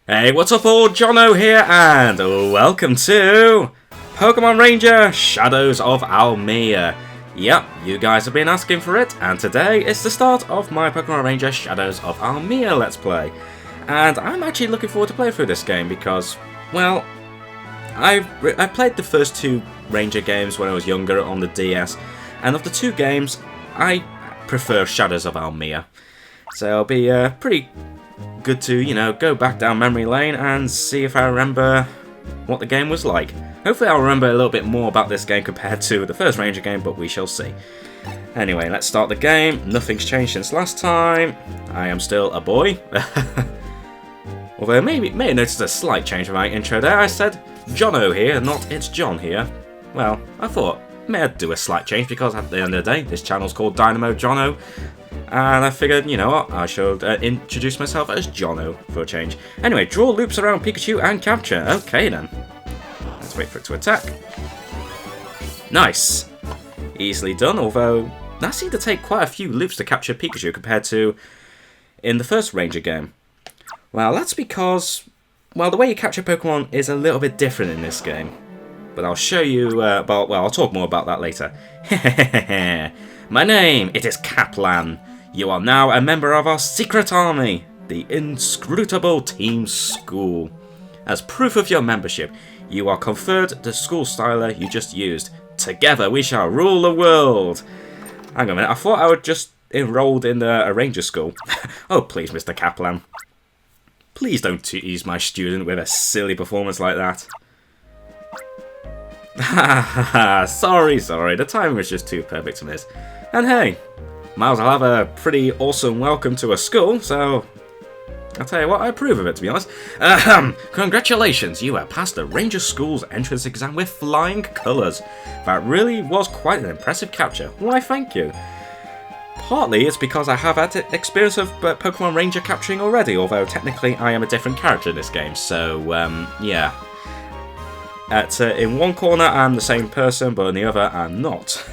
Hey, what's up all? Jono here, and welcome to Pokémon Ranger Shadows of Almia. Yep, you guys have been asking for it, and today is the start of my Pokémon Ranger Shadows of Almia Let's Play. And I'm actually looking forward to playing through this game because, well, I played the first two Ranger games when I was younger on the DS, and of the two games, I prefer Shadows of Almia. So it'll be pretty good to, you know, go back down memory lane and see if I remember what the game was like. Hopefully I'll remember a little bit more about this game compared to the first Ranger game, but we shall see. Anyway, let's start the game. Nothing's changed since last time. I am still a boy. Although may have noticed a slight change in my intro there. I said Jono here, not it's John here. Well, I thought may I'd do a slight change because at the end of the day, this channel's called Dynamo Jono. And I figured, you know what, I should introduce myself as Jono for a change. Anyway, draw loops around Pikachu and capture. Okay then. Let's wait for it to attack. Nice. Easily done, although that seemed to take quite a few loops to capture Pikachu compared to in the first Ranger game. Well, that's because, well, the way you capture Pokemon is a little bit different in this game. But I'll show you, well, I'll talk more about that later. My name, it is Kaplan. You are now a member of our secret army, the Inscrutable Team School. As proof of your membership, you are conferred the school styler you just used. Together we shall rule the world. Hang on a minute, I thought I would just enrolled in a ranger school. Oh please, Mr. Kaplan. Please don't tease my student with a silly performance like that. sorry, the timing was just too perfect to miss. And hey, might as well have a pretty awesome welcome to a school, so I'll tell you what, I approve of it, to be honest. Congratulations, you have passed the Ranger School's entrance exam with flying colours. That really was quite an impressive capture. Why, thank you. Partly it's because I have had experience of Pokemon Ranger capturing already, although technically I am a different character in this game, so yeah. In one corner I'm the same person, but in the other I'm not.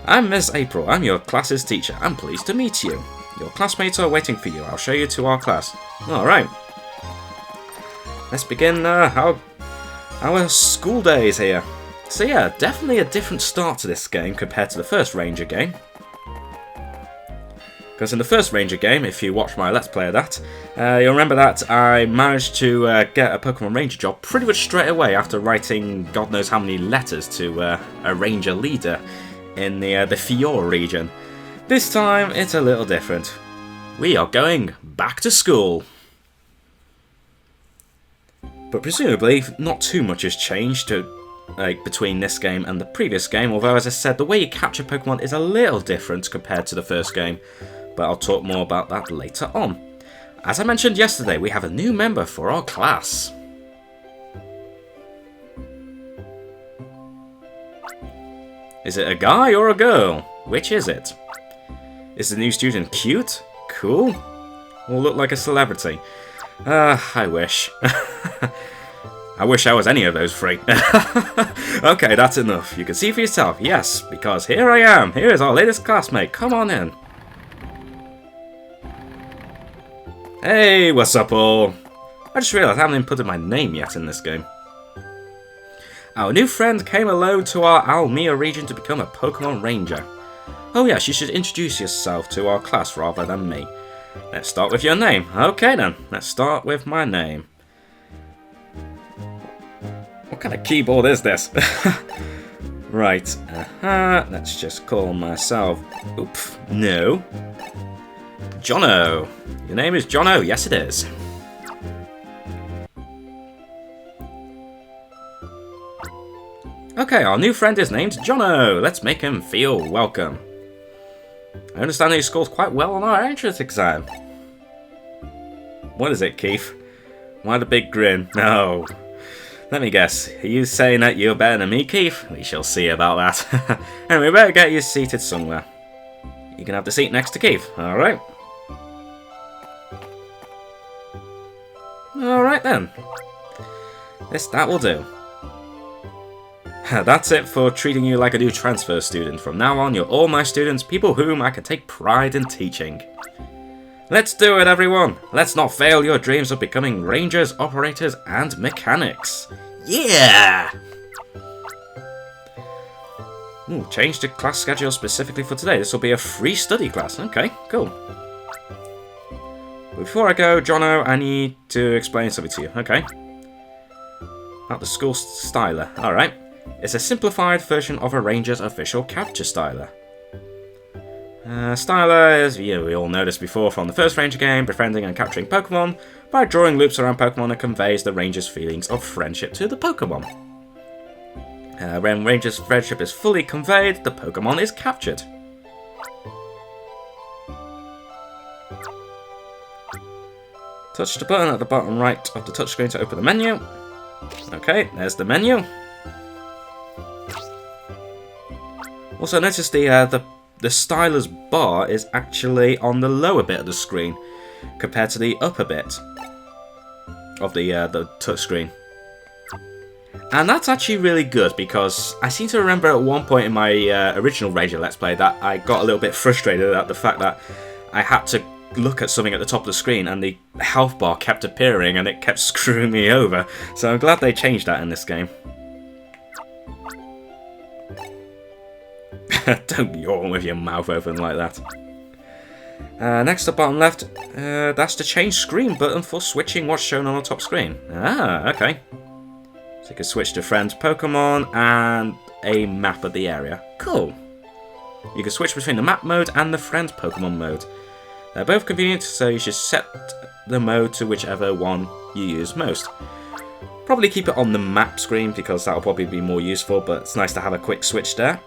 I'm Miss April, I'm your class's teacher. I'm pleased to meet you. Your classmates are waiting for you. I'll show you to our class. Alright. Let's begin our school days here. So yeah, definitely a different start to this game compared to the first Ranger game. Because in the first Ranger game, if you watch my Let's Play of that, you'll remember that I managed to get a Pokemon Ranger job pretty much straight away after writing God knows how many letters to a Ranger leader in the Fior region. This time, it's a little different. We are going back to school. But presumably, not too much has changed between this game and the previous game, although as I said, the way you capture Pokemon is a little different compared to the first game. But I'll talk more about that later on. As I mentioned yesterday, we have a new member for our class. Is it a guy or a girl? Which is it? Is the new student cute? Cool? Or look like a celebrity? I wish. I wish I was any of those three. Okay, that's enough. You can see for yourself. Yes, because here I am. Here is our latest classmate. Come on in. Hey, what's up all? I just realised I haven't inputted my name yet in this game. Our new friend came alone to our Almia region to become a Pokémon Ranger. Oh yes, you should introduce yourself to our class rather than me. Let's start with your name. Okay then, let's start with my name. What kind of keyboard is this? Right, let's just call myself... Oops, no. Jono. Your name is Jono? Yes it is. Okay, our new friend is named Jono. Let's make him feel welcome. I understand that he scored quite well on our entrance exam. What is it, Keith? Why the big grin? No. Let me guess. Are you saying that you're better than me, Keith? We shall see about that. Anyway, we better get you seated somewhere. You can have the seat next to Keith, alright? Alright then. That will do. That's it for treating you like a new transfer student. From now on, you're all my students, people whom I can take pride in teaching. Let's do it, everyone! Let's not fail your dreams of becoming rangers, operators, and mechanics. Yeah! Ooh, change the class schedule specifically for today. This will be a free study class. Okay, cool. Before I go, Jono, I need to explain something to you. Okay. About the school styler. Alright. It's a simplified version of a ranger's official capture styler. Styler, as we all know this before from the first Ranger game, befriending and capturing Pokemon by drawing loops around Pokemon and conveys the Ranger's feelings of friendship to the Pokemon. When Ranger's friendship is fully conveyed, the Pokemon is captured. Touch the button at the bottom right of the touchscreen to open the menu. Okay, there's the menu. Also notice the styler's bar is actually on the lower bit of the screen compared to the upper bit of the touchscreen. And that's actually really good because I seem to remember at one point in my original Ranger Let's Play that I got a little bit frustrated at the fact that I had to look at something at the top of the screen and the health bar kept appearing and it kept screwing me over. So I'm glad they changed that in this game. Don't yawn with your mouth open like that. Next to bottom left, that's the change screen button for switching what's shown on the top screen. Ah, okay. So you can switch to friends Pokemon and a map of the area. Cool. You can switch between the map mode and the friends Pokemon mode. They're both convenient, so you should set the mode to whichever one you use most. Probably keep it on the map screen because that'll probably be more useful, but it's nice to have a quick switch there.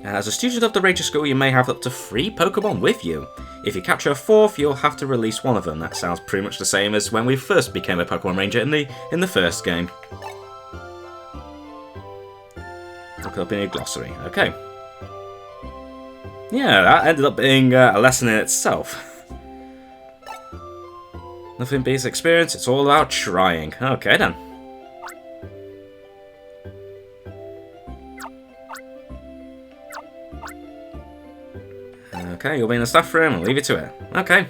As a student of the Ranger School, you may have up to 3 Pokemon with you. If you capture a 4th, you'll have to release one of them. That sounds pretty much the same as when we first became a Pokemon Ranger in the first game. Look up in your glossary. Okay. Yeah, that ended up being a lesson in itself. Nothing beats experience, it's all about trying. Okay then. Okay, you'll be in the staff room, I'll leave you to it. Okay.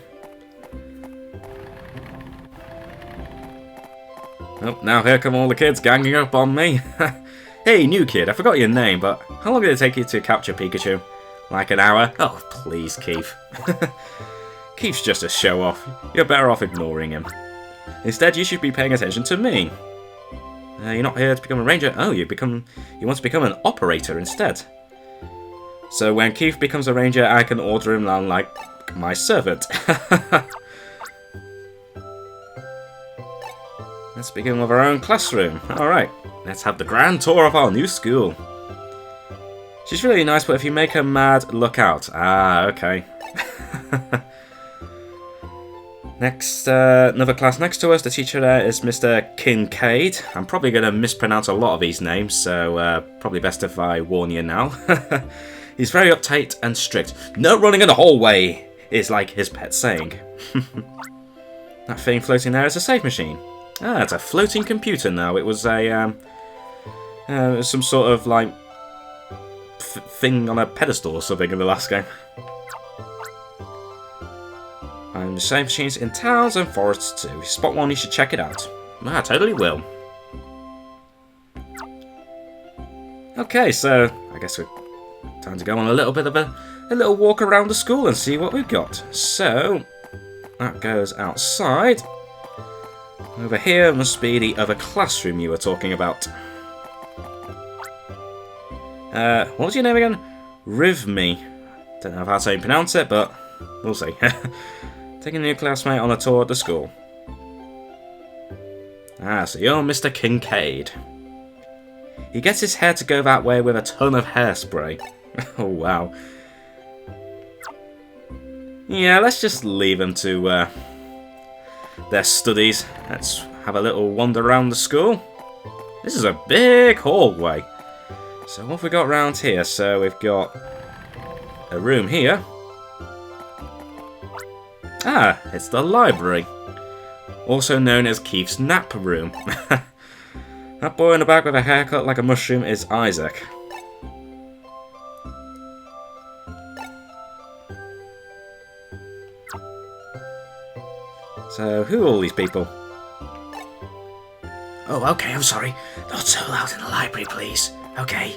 Oh, now here come all the kids ganging up on me. Hey, new kid, I forgot your name, but how long did it take you to capture Pikachu? Like an hour? Oh, please, Keith. Keith's just a show-off. You're better off ignoring him. Instead, you should be paying attention to me. You're not here to become a ranger. Oh, you want to become an operator instead. So when Keith becomes a ranger, I can order him around like my servant. Let's begin with our own classroom. Alright, let's have the grand tour of our new school. She's really nice, but if you make her mad, look out. Ah, okay. Next, another class next to us. The teacher there is Mr. Kincaid. I'm probably going to mispronounce a lot of these names, so probably best if I warn you now. He's very uptight and strict. No running in the hallway is like his pet saying. That thing floating there is a safe machine. Ah, it's a floating computer now. It was a some sort of like thing on a pedestal or something in the last game. And the safe machines in towns and forests too. If you spot one, you should check it out. I totally will. Okay, so I guess we're time to go on a little bit of a little walk around the school and see what we've got. So that goes outside. Over here must be the other classroom you were talking about. What was your name again? Rivme. Don't know how to pronounce it, but we'll see. Taking a new classmate on a tour of the school. Ah, so you're Mr. Kincaid. He gets his hair to go that way with a ton of hairspray. Oh, wow. Yeah, let's just leave them to their studies. Let's have a little wander around the school. This is a big hallway. So what have we got around here? So we've got a room here. Ah, it's the library. Also known as Keith's nap room. That boy in the back with a haircut like a mushroom is Isaac. So, who are all these people? Oh, okay, I'm sorry. Not so loud in the library, please. Okay.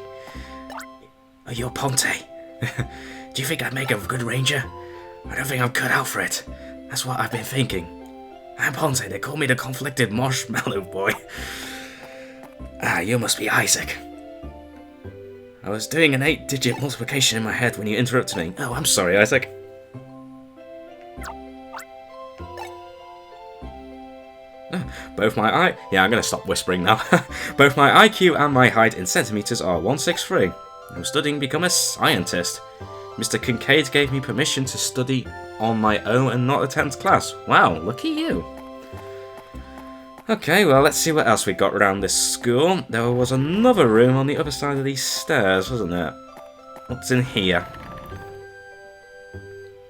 Oh, you're Ponte. Do you think I'd make a good ranger? I don't think I'm cut out for it. That's what I've been thinking. I'm Ponte. They call me the conflicted marshmallow boy. Ah, you must be Isaac. I was doing an 8-digit multiplication in my head when you interrupted me. Oh, I'm sorry, Isaac. Both my yeah, I'm gonna stop whispering now. Both my IQ and my height in centimeters are 163. I'm studying to become a scientist. Mr. Kincaid gave me permission to study on my own and not attend class. Wow, lucky you. Okay, well, let's see what else we got around this school. There was another room on the other side of these stairs, wasn't there? What's in here?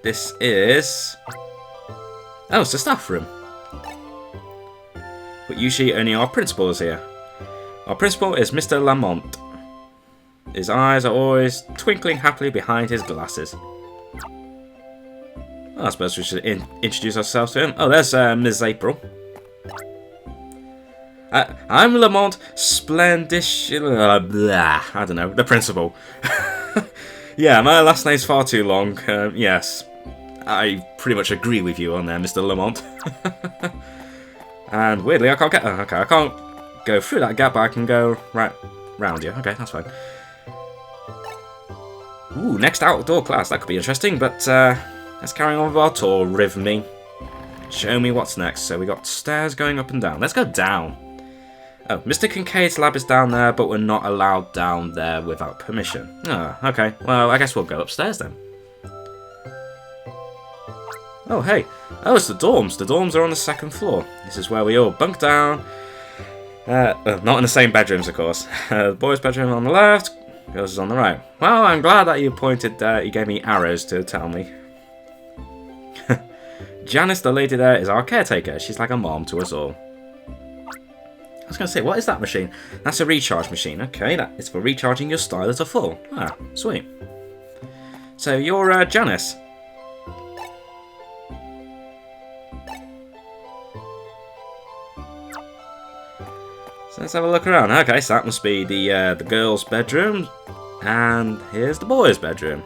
This is... oh, it's the staff room. But usually only our principal is here. Our principal is Mr. Lamont. His eyes are always twinkling happily behind his glasses. Well, I suppose we should introduce ourselves to him. Oh, there's Ms. April. I'm Lamont Splendish... I don't know, the principal. Yeah, my last name's far too long. Yes, I pretty much agree with you on there, Mr. Lamont. And weirdly, I can't get... okay, I can't go through that gap, but I can go right round you. Okay, that's fine. Ooh, next outdoor class. That could be interesting, but let's carry on with our tour, Rivme. Show me what's next. So we got stairs going up and down. Let's go down. Oh, Mr. Kincaid's lab is down there, but we're not allowed down there without permission. Oh, okay. Well, I guess we'll go upstairs then. Oh, hey. Oh, it's the dorms. The dorms are on the 2nd floor. This is where we all bunk down. Not in the same bedrooms, of course. The boys' bedroom on the left, girls is on the right. Well, I'm glad that you pointed, you gave me arrows to tell me. Janice, the lady there, is our caretaker. She's like a mom to us all. I was going to say, what is that machine? That's a recharge machine. Okay, that is for recharging your stylus to full. Ah, sweet. So you're Janice. So let's have a look around. Okay, so that must be the girls' bedroom, and here's the boys' bedroom.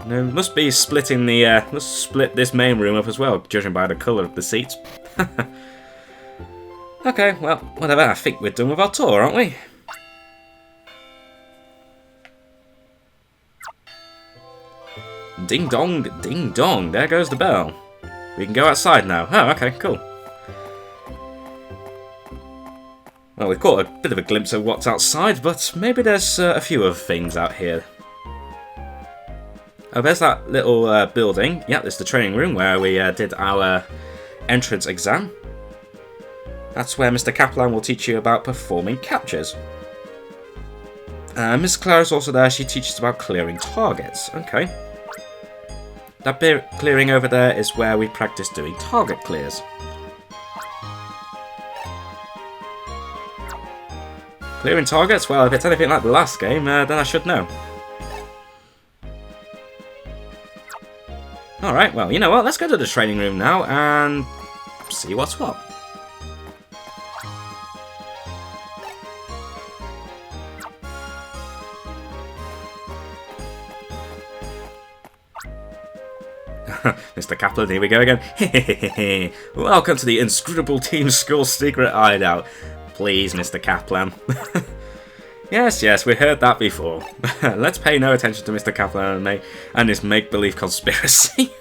And must be splitting the must split this main room up as well, judging by the colour of the seats. Okay, well, whatever. I think we're done with our tour, aren't we? Ding dong, ding dong. There goes the bell. We can go outside now. Oh, okay, cool. Well, we've caught a bit of a glimpse of what's outside, but maybe there's a few other things out here. Oh, there's that little building. Yeah, there's the training room where we did our entrance exam. That's where Mr. Kaplan will teach you about performing captures. Miss Clara's also there. She teaches about clearing targets. Okay. That bit clearing over there is where we practice doing target clears. Clearing targets? Well, if it's anything like the last game, then I should know. Alright, well, you know what? Let's go to the training room now and see what's what. Mr. Kaplan, here we go again. Welcome to the inscrutable Team School secret hideout. Please, Mr. Kaplan. Yes, we heard that before. Let's pay no attention to Mr. Kaplan and his make-believe conspiracy.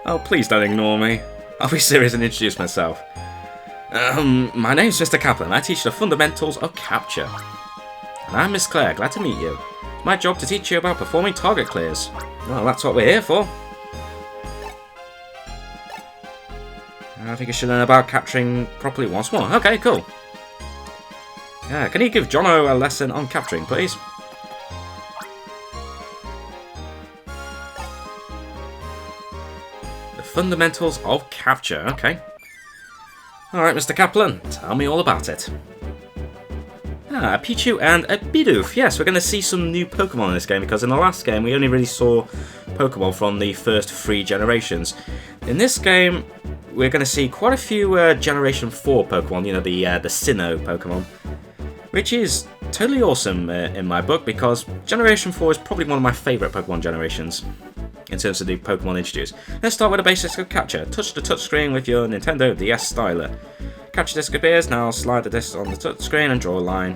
Oh, please don't ignore me. I'll be serious and introduce myself. My name's Mr. Kaplan. I teach the fundamentals of capture. And I'm Miss Claire. Glad to meet you. It's my job to teach you about performing target clears. Well, that's what we're here for. I think I should learn about capturing properly once more. Okay, cool. Can you give Jono a lesson on capturing, please? The fundamentals of capture. Okay. Alright, Mr. Kaplan, tell me all about it. A Pichu and a Bidoof. Yes, we're going to see some new Pokemon in this game, because in the last game we only really saw Pokemon from the first 3 generations. In this game, we're going to see quite a few Generation 4 Pokemon, you know, the Sinnoh Pokemon, which is totally awesome in my book, because Generation 4 is probably one of my favourite Pokemon generations in terms of the Pokemon introduced. Let's start with the basics of Capture. Touch the touchscreen with your Nintendo DS styler. Capture disc appears, now slide the disc on the touchscreen and draw a line.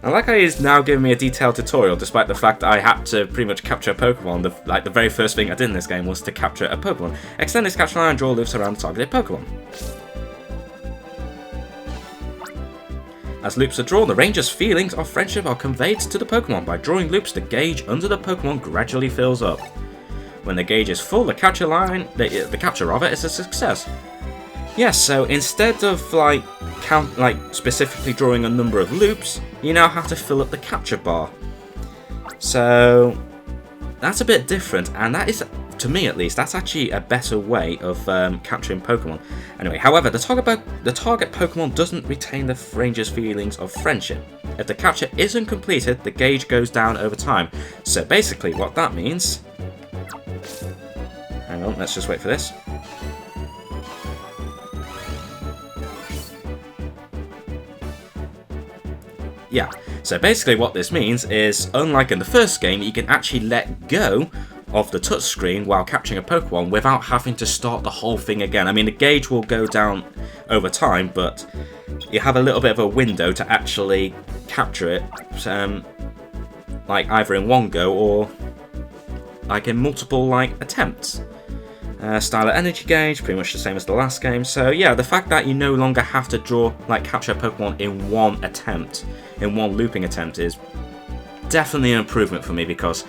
I like how he's now giving me a detailed tutorial, despite the fact that I had to pretty much capture a Pokemon. The very first thing I did in this game was to capture a Pokemon. Extend this capture line and draw loops around the targeted Pokemon. As loops are drawn, the Ranger's feelings of friendship are conveyed to the Pokemon. By drawing loops, the gauge under the Pokemon gradually fills up. When the gauge is full, the capture line, the capture of it is a success. Yes, so instead of specifically drawing a number of loops, you now have to fill up the capture bar. So that's a bit different, and that is, to me at least, that's actually a better way of capturing Pokemon. Anyway, however, the target Pokemon doesn't retain the Ranger's feelings of friendship. If the capture isn't completed, the gauge goes down over time. So basically what that means... Hang on, let's just wait for this. Yeah, so basically what this means is, unlike in the first game, you can actually let go of the touchscreen while capturing a Pokemon without having to start the whole thing again. I mean, the gauge will go down over time, but you have a little bit of a window to actually capture it, like either in one go or like in multiple attempts. Styler energy gauge, pretty much the same as the last game. So yeah, the fact that you no longer have to capture a Pokemon in one attempt, in one looping attempt, is definitely an improvement for me, because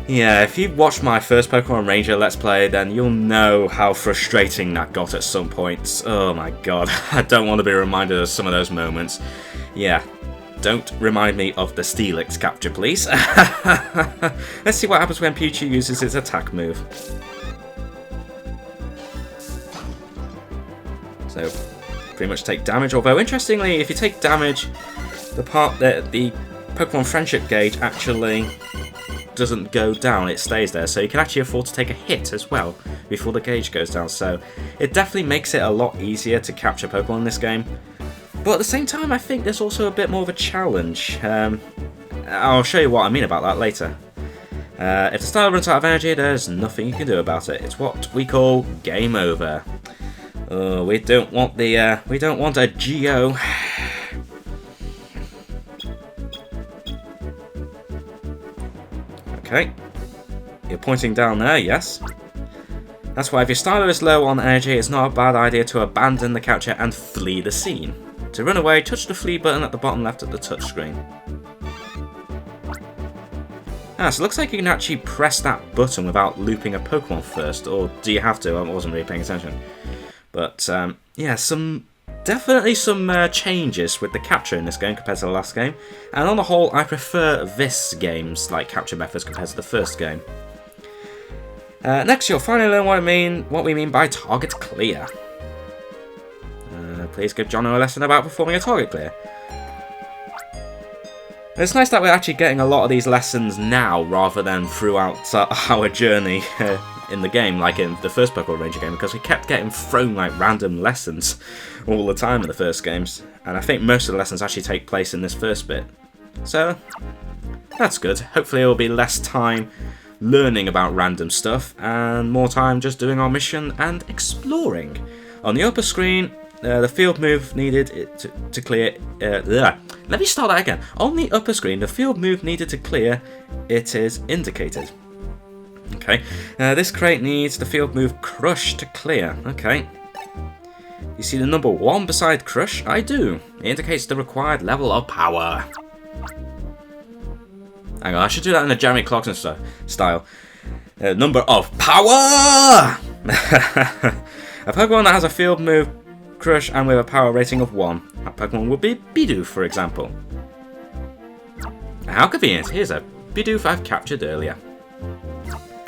yeah, if you've watched my first Pokemon Ranger Let's Play, then you'll know how frustrating that got at some points. Oh my god, I don't want to be reminded of some of those moments. Yeah, don't remind me of the Steelix capture, please. Let's see what happens when Pikachu uses its attack move. So, pretty much take damage, although interestingly, if you take damage, the Pokemon Friendship gauge actually doesn't go down, it stays there, so you can actually afford to take a hit as well before the gauge goes down, so it definitely makes it a lot easier to capture Pokemon in this game. But at the same time, I think there's also a bit more of a challenge. I'll show you what I mean about that later. If the style runs out of energy, there's nothing you can do about it. It's what we call game over. We don't want a GO. Okay, you're pointing down there, yes. That's why if your styler is low on energy, it's not a bad idea to abandon the capture and flee the scene. To run away, touch the flee button at the bottom left of the touchscreen. So it looks like you can actually press that button without looping a Pokemon first, or do you have to? I wasn't really paying attention. But yeah, definitely some changes with the capture in this game compared to the last game, and on the whole, I prefer this game's capture methods compared to the first game. Next, you'll finally learn what we mean by target clear. Please give Jono a lesson about performing a target clear. It's nice that we're actually getting a lot of these lessons now rather than throughout our journey in the game, like in the first Pokémon Ranger game, because we kept getting thrown random lessons all the time in the first games, and I think most of the lessons actually take place in this first bit. So that's good. Hopefully it will be less time learning about random stuff and more time just doing our mission and exploring. On the upper screen, the field move needed to clear... Let me start that again. On the upper screen, the field move needed to clear, it is indicated. Okay, this crate needs the field move Crush to clear. Okay. You see the number 1 beside Crush? I do. It indicates the required level of power. Hang on, I should do that in a Jeremy Clarkson style. Number of power! A Pokemon that has a field move Crush and with a power rating of 1. That Pokemon would be Bidoof, for example. How convenient. Here's a Bidoof I've captured earlier.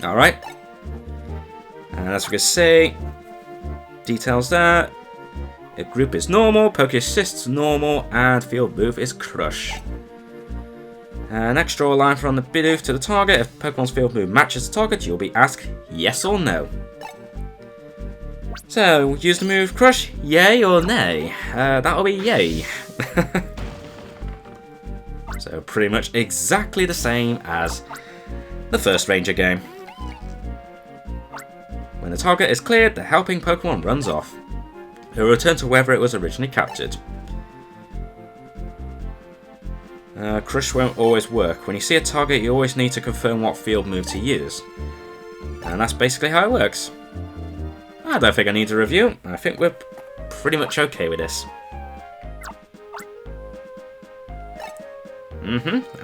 Alright. And as we can see, details there. The group is normal, Poke Assist's normal, and field move is Crush. Next, draw a line from the Bidoof to the target. If Pokemon's field move matches the target, you'll be asked yes or no. So, use the move Crush, yay or nay? That'll be yay. So, pretty much exactly the same as the first Ranger game. When the target is cleared, the helping Pokemon runs off. It will return to wherever it was originally captured. Crush won't always work. When you see a target, you always need to confirm what field move to use. And that's basically how it works. I don't think I need to review. I think we're pretty much okay with this.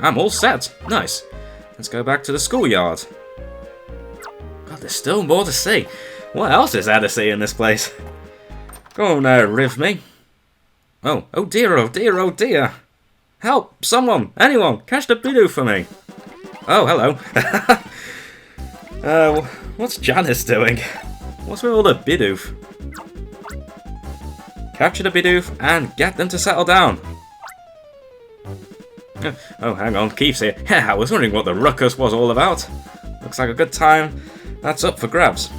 I'm all set. Nice. Let's go back to the schoolyard. God, there's still more to see. What else is there to see in this place? Go on now, Rivme. Oh dear, oh dear, oh dear. Help! Someone! Anyone! Catch the Bidoof for me! Oh, hello. What's Janice doing? What's with all the Bidoof? Capture the Bidoof and get them to settle down. Oh, hang on, Keith's here. I was wondering what the ruckus was all about. Looks like a good time that's up for grabs.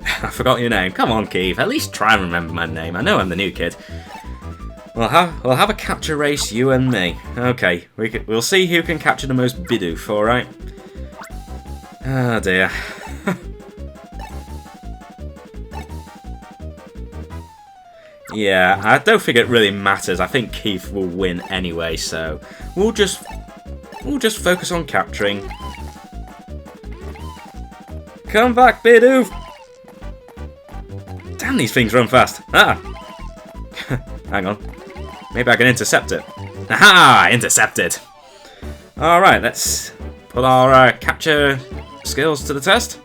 I forgot your name. Come on, Keith. At least try and remember my name. I know I'm the new kid. We'll have a capture race, you and me. Okay, we'll see who can capture the most Bidoof, alright? Oh dear. Yeah, I don't think it really matters. I think Keith will win anyway, so we'll just focus on capturing. Come back, Bidoof! Damn, these things run fast. Ah! Hang on. Maybe I can intercept it. Aha! Intercepted! Alright, let's put our capture skills to the test.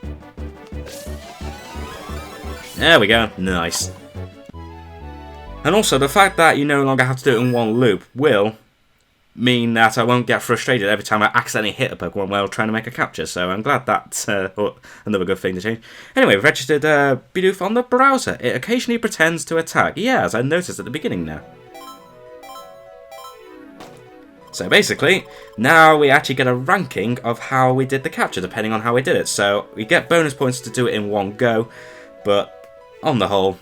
There we go. Nice. And also, the fact that you no longer have to do it in one loop will mean that I won't get frustrated every time I accidentally hit a Pokemon while trying to make a capture, so I'm glad that's another good thing to change. Anyway, we've registered Bidoof on the browser. It occasionally pretends to attack. Yeah, as I noticed at the beginning now. So basically, now we actually get a ranking of how we did the capture, depending on how we did it. So we get bonus points to do it in one go, but on the whole,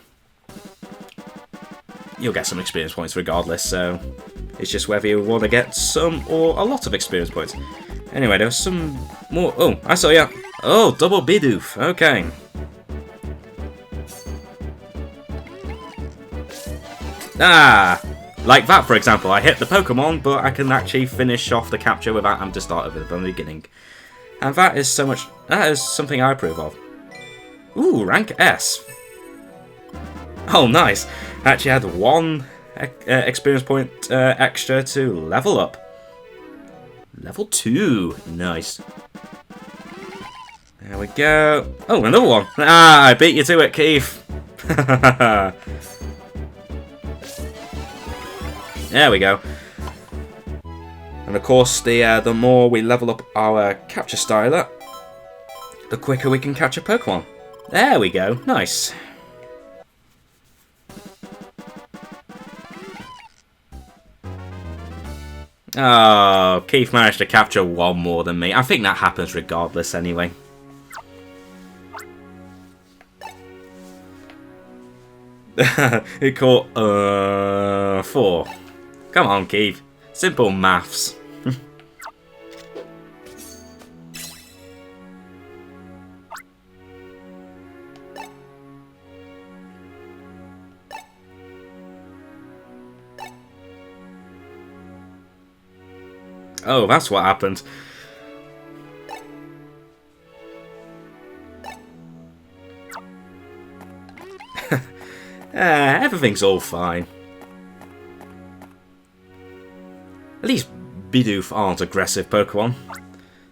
you'll get some experience points regardless, so it's just whether you want to get some or a lot of experience points. Anyway, there was some more. Oh, I saw ya. Oh, double Bidoof. Okay. Ah! Like that, for example. I hit the Pokemon, but I can actually finish off the capture without having to start over from the beginning. And that is something I approve of. Ooh, rank S. Oh, nice. I actually had one experience point extra to level up. Level 2. Nice. There we go. Oh, another one. Ah, I beat you to it, Keith. There we go. And of course, the more we level up our capture styler, the quicker we can catch a Pokemon. There we go. Nice. Oh, Keith managed to capture one more than me. I think that happens regardless anyway. He caught 4. Come on, Keith. Simple maths. Oh, that's what happened. Everything's all fine. At least Bidoof aren't aggressive Pokemon.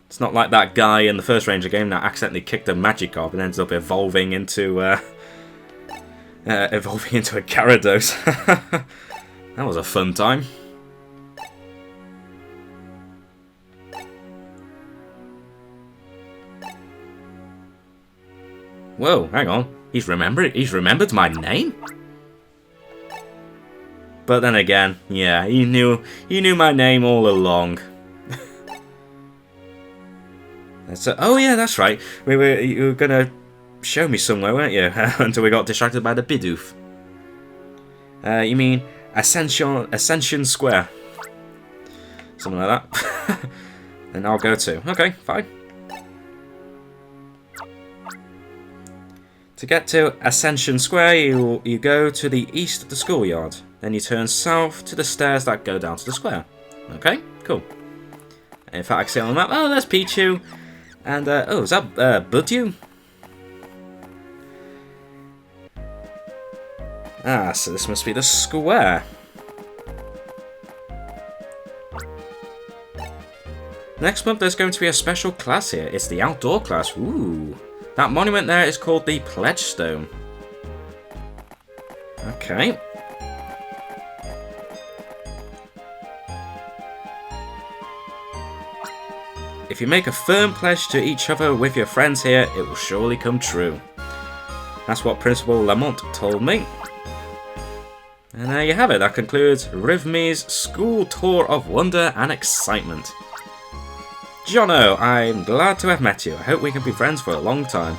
It's not like that guy in the first Ranger game that accidentally kicked a Magikarp and ended up evolving into a Gyarados. That was a fun time. Whoa, hang on. He's remembered my name? But then again, yeah, he knew my name all along. Oh yeah, that's right. You were gonna show me somewhere, weren't you? Until we got distracted by the Bidoof. You mean Ascension Square? Something like that. Then I'll go too. Okay, fine. To get to Ascension Square, you go to the east of the schoolyard. Then you turn south to the stairs that go down to the square. Okay, cool. In fact, I can see on the map. Oh, there's Pichu. And, oh, is that Budyu? Ah, so this must be the square. Next month, there's going to be a special class here. It's the outdoor class. Ooh. That monument there is called the Pledge Stone. Okay. If you make a firm pledge to each other with your friends here, it will surely come true. That's what Principal Lamont told me. And there you have it. That concludes Rivmi's school tour of wonder and excitement. Jono, I'm glad to have met you. I hope we can be friends for a long time.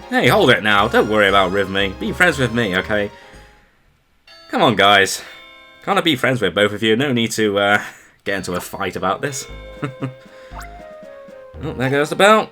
Hey, hold it now. Don't worry about Rivmi. Be friends with me, okay? Come on, guys. Can't I be friends with both of you? No need to get into a fight about this. Oh, there goes the bell.